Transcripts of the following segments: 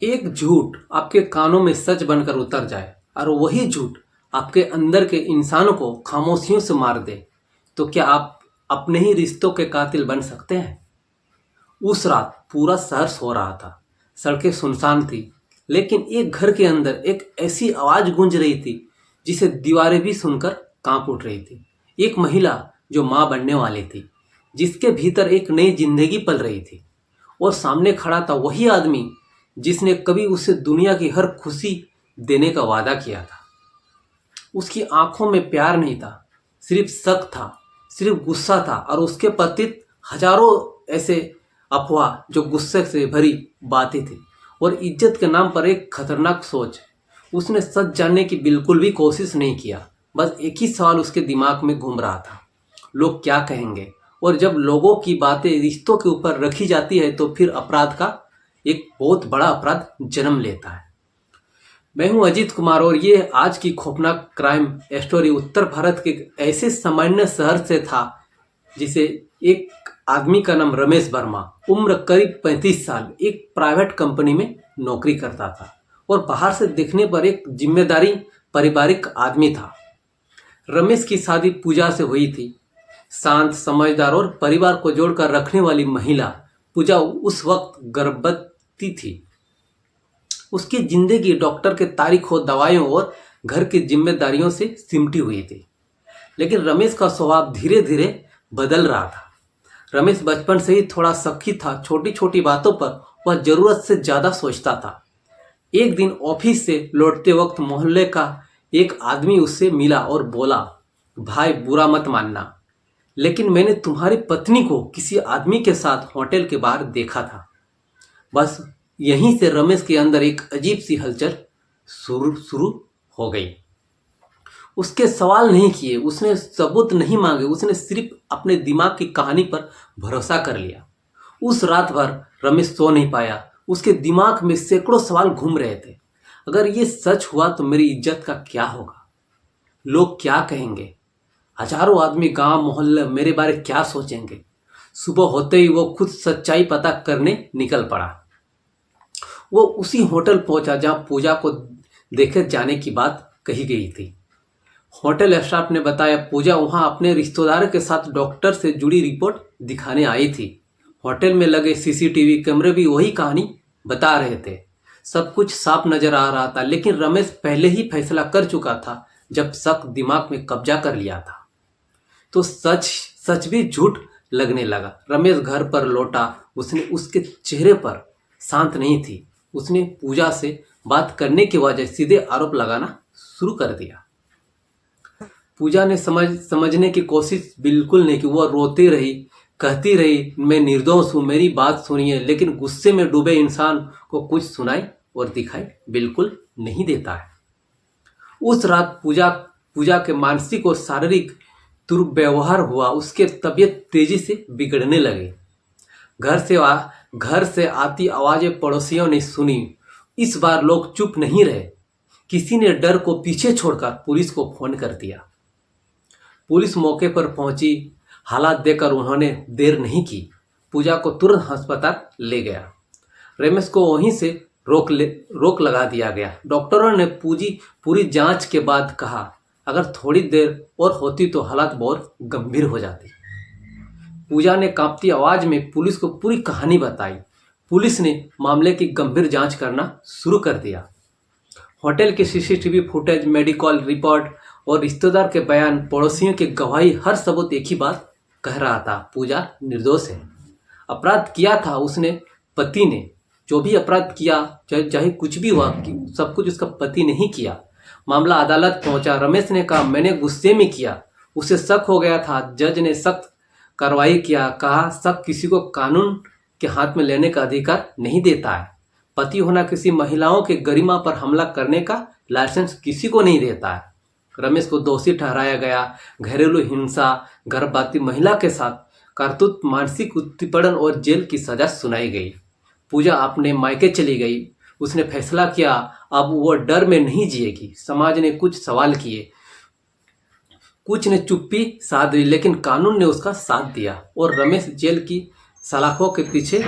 एक झूठ आपके कानों में सच बनकर उतर जाए और वही झूठ आपके अंदर के इंसानों को खामोशियों से मार दे, तो क्या आप अपने ही रिश्तों के कातिल बन सकते हैं? उस रात पूरा शहर सो रहा था। सड़कें सुनसान थी, लेकिन एक घर के अंदर एक ऐसी आवाज गूंज रही थी जिसे दीवारें भी सुनकर कांप उठ रही थी। एक महिला जो मां बनने वाली थी, जिसके भीतर एक नई जिंदगी पल रही थी। और सामने खड़ा था वही आदमी जिसने कभी उसे दुनिया की हर खुशी देने का वादा किया था। उसकी आंखों में प्यार नहीं था, सिर्फ शक था, सिर्फ गुस्सा था, और उसके प्रति हजारों ऐसे अफवाह जो गुस्से से भरी बातें थी, और इज्जत के नाम पर एक खतरनाक सोच। उसने सच जानने की बिल्कुल भी कोशिश नहीं किया। बस एक ही सवाल उसके दिमाग में घूम रहा था, लोग क्या कहेंगे? और जब लोगों की बातें रिश्तों के ऊपर रखी जाती है तो फिर अपराध का एक बहुत बड़ा अपराध जन्म लेता है। मैं हूं अजीत कुमार और ये आज की खौफनाक क्राइम स्टोरी उत्तर भारत के ऐसे सामान्य शहर से था जिसे एक आदमी का नाम रमेश वर्मा, उम्र करीब 35 साल, एक प्राइवेट कंपनी में नौकरी करता था और बाहर से देखने पर एक जिम्मेदारी पारिवारिक आदमी था। रमेश की शादी पूजा से हुई थी। शांत, समझदार और परिवार को जोड़कर रखने वाली महिला पूजा उस वक्त गर्भवती थी। उसकी जिंदगी डॉक्टर के तारीखों, दवाइयों और घर की जिम्मेदारियों से सिमटी हुई थी। लेकिन रमेश का स्वभाव धीरे धीरे बदल रहा था। रमेश बचपन से ही थोड़ा शक्की था। छोटी छोटी बातों पर वह जरूरत से ज्यादा सोचता था। एक दिन ऑफिस से लौटते वक्त मोहल्ले का एक आदमी उससे मिला और बोला, भाई बुरा मत मानना, लेकिन मैंने तुम्हारी पत्नी को किसी आदमी के साथ होटल के बाहर देखा था। बस यहीं से रमेश के अंदर एक अजीब सी हलचल शुरू शुरू हो गई। उसके सवाल नहीं किए, उसने सबूत नहीं मांगे, उसने सिर्फ अपने दिमाग की कहानी पर भरोसा कर लिया। उस रात भर रमेश सो नहीं पाया। उसके दिमाग में सैकड़ों सवाल घूम रहे थे। अगर ये सच हुआ तो मेरी इज्जत का क्या होगा? लोग क्या कहेंगे? हजारों आदमी गांव मोहल्ले मेरे बारे क्या सोचेंगे? सुबह होते ही वो खुद सच्चाई पता करने निकल पड़ा। वो उसी होटल पहुंचा जहां पूजा को देखे जाने की बात कही गई थी। होटल स्टाफ ने बताया पूजा वहां अपने रिश्तेदार के साथ डॉक्टर से जुड़ी रिपोर्ट दिखाने आई थी। होटल में लगे सीसीटीवी कैमरे भी वही कहानी बता रहे थे। सब कुछ साफ नजर आ रहा था, लेकिन रमेश पहले ही फैसला कर चुका था जब शक दिमाग में कब्जा कर लिया था। तो सच सच भी झूठ लगने लगा। रमेश घर पर लौटा। उसने उसके चेहरे पर शांत नहीं थी। उसने पूजा से बात करने के बजाय सीधे आरोप लगाना शुरू कर दिया। पूजा ने समझने की कोशिश बिल्कुल नहीं की। वह रोती रही, कहती रही, मैं निर्दोष हूं, मेरी बात सुनिए, लेकिन गुस्से में डूबे इंसान को कुछ सुनाई और दिखाई बिल्कुल नहीं देता है। उस रात पूजा पूजा के मानसिक और शारीरिक दुर्व्यवहार हुआ। उसके तबीयत तेजी से बिगड़ने लगे। घर से आती आवाजें पड़ोसियों ने सुनी। इस बार लोग चुप नहीं रहे। किसी ने डर को पीछे छोड़कर पुलिस को फोन कर दिया। पुलिस मौके पर पहुंची। हालात देखकर उन्होंने देर नहीं की। पूजा को तुरंत अस्पताल ले गया। रमेश को वहीं से रोक लगा दिया गया। डॉक्टरों ने पूरी जांच के बाद कहा, अगर थोड़ी देर और होती तो हालात बहुत गंभीर हो जाती। पूजा ने कांपती आवाज में पुलिस को पूरी कहानी बताई। पुलिस ने मामले की गंभीर जांच करना शुरू कर दिया। होटल के सीसीटीवी फुटेज, मेडिकल रिपोर्ट और रिश्तेदार के बयान, पड़ोसियों की गवाही, हर सबूत एक ही बात कह रहा था, पूजा निर्दोष है। अपराध किया था उसने पति ने। जो भी अपराध किया, चाहे कुछ भी हुआ, सब कुछ उसका पति नहीं किया। मामला अदालत पहुंचा। रमेश ने कहा, मैंने गुस्से में किया, उसे शक हो गया था। जज ने सख्त कार्रवाई किया। कहा, शक किसी को कानून के हाथ में लेने का अधिकार नहीं देता है। पति होना किसी महिलाओं के गरिमा पर हमला करने का लाइसेंस किसी को नहीं देता है। रमेश को दोषी ठहराया गया। घरेलू हिंसा, गर्भवती महिला के साथ करतूत, मानसिक उत्पीड़न और जेल की सजा सुनाई गई। पूजा अपने मायके चली गई। उसने फैसला किया अब वो डर में नहीं जिएगी। समाज ने कुछ सवाल किए, कुछ ने चुप्पी साध ली, लेकिन कानून ने उसका साथ दिया और रमेश जेल की सलाखों के पीछे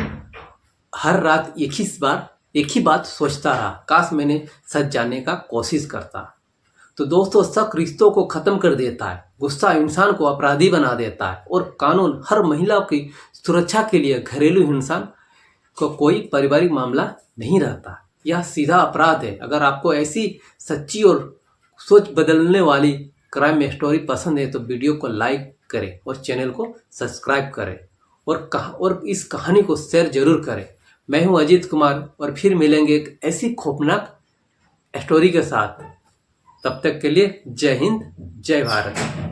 हर रात एक ही बार एक ही बात सोचता रहा, काश मैंने सच जानने का कोशिश करता। तो दोस्तों, शक रिश्तों को खत्म कर देता है, गुस्सा इंसान को अपराधी बना देता है और कानून हर महिला की सुरक्षा के लिए घरेलू हिंसा को कोई पारिवारिक मामला नहीं रहता। यह सीधा अपराध है। अगर आपको ऐसी सच्ची और सोच बदलने वाली क्राइम स्टोरी पसंद है तो वीडियो को लाइक करें और चैनल को सब्सक्राइब करें और इस कहानी को शेयर जरूर करें। मैं हूं अजीत कुमार और फिर मिलेंगे एक ऐसी खौफनाक स्टोरी के साथ। तब तक के लिए जय हिंद, जय भारत।